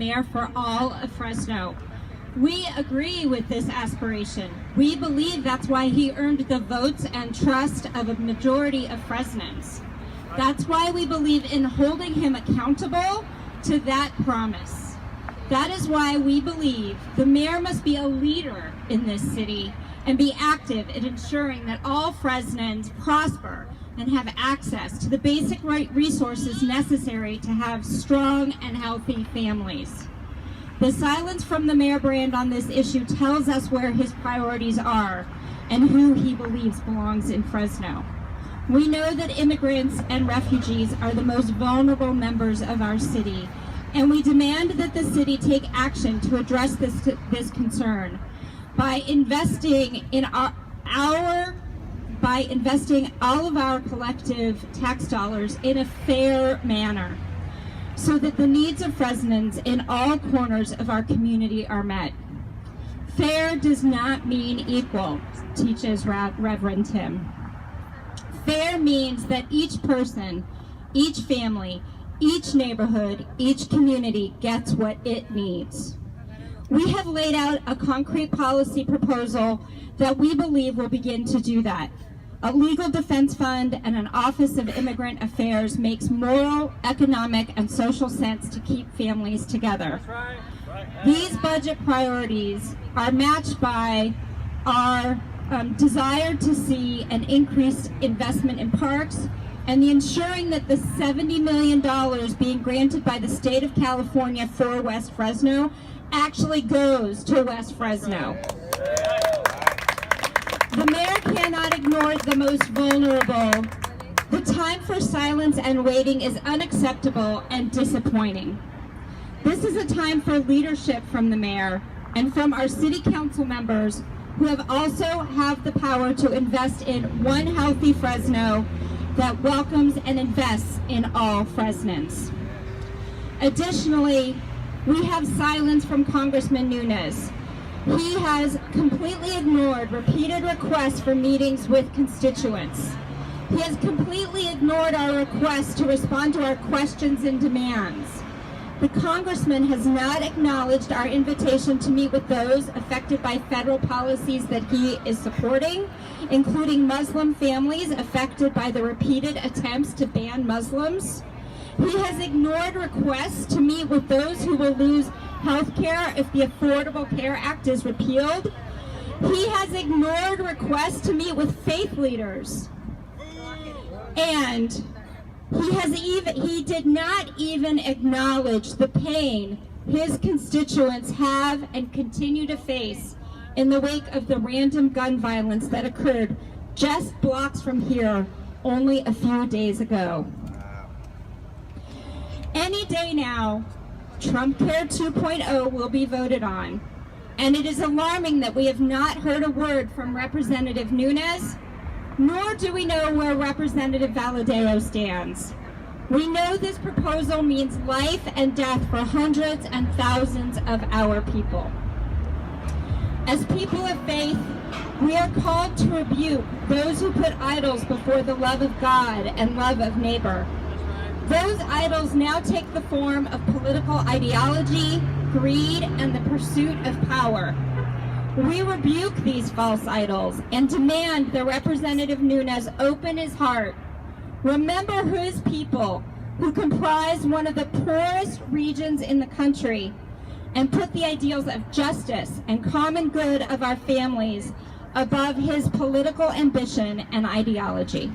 mayor for all of Fresno. We agree with this aspiration. We believe that's why he earned the votes and trust of a majority of Fresnans. That's why we believe in holding him accountable to that promise. That is why we believe the mayor must be a leader in this city and be active in ensuring that all Fresnans prosper and have access to the basic resources necessary to have strong and healthy families. The silence from the mayor brand on this issue tells us where his priorities are and who he believes belongs in Fresno. We know that immigrants and refugees are the most vulnerable members of our city, and we demand that the city take action to address this concern by investing in by investing all of our collective tax dollars in a fair manner so that the needs of Fresnans in all corners of our community are met. Fair does not mean equal, teaches Reverend Tim. Fair means that each person, each family, each neighborhood, each community gets what it needs. We have laid out a concrete policy proposal that we believe will begin to do that. A legal defense fund and an Office of Immigrant Affairs makes moral, economic, and social sense to keep families together. These budget priorities are matched by our desire to see an increased investment in parks and the ensuring that the $70 million being granted by the state of California for West Fresno actually goes to West Fresno. The mayor cannot ignore the most vulnerable. The time for silence and waiting is unacceptable and disappointing. This is a time for leadership from the mayor and from our city council members who also have the power to invest in one healthy Fresno that welcomes and invests in all Fresnans. Additionally, we have silence from Congressman Nunes. He has completely ignored repeated requests for meetings with constituents. He has completely ignored our requests to respond to our questions and demands. The congressman has not acknowledged our invitation to meet with those affected by federal policies that he is supporting, including Muslim families affected by the repeated attempts to ban Muslims. He has ignored requests to meet with those who will lose health care if the Affordable Care Act is repealed. He has ignored requests to meet with faith leaders. And he did not even acknowledge the pain his constituents have and continue to face in the wake of the random gun violence that occurred just blocks from here only a few days ago. Any day now, Trump Care 2.0 will be voted on, and it is alarming that we have not heard a word from Representative Nunes, nor do we know where Representative Valadao stands. We know this proposal means life and death for hundreds and thousands of our people. As people of faith, we are called to rebuke those who put idols before the love of God and love of neighbor. Those idols now take the form of political ideology, greed, and the pursuit of power. We rebuke these false idols and demand that Representative Nunes open his heart, remember his people who comprise one of the poorest regions in the country, and put the ideals of justice and common good of our families above his political ambition and ideology.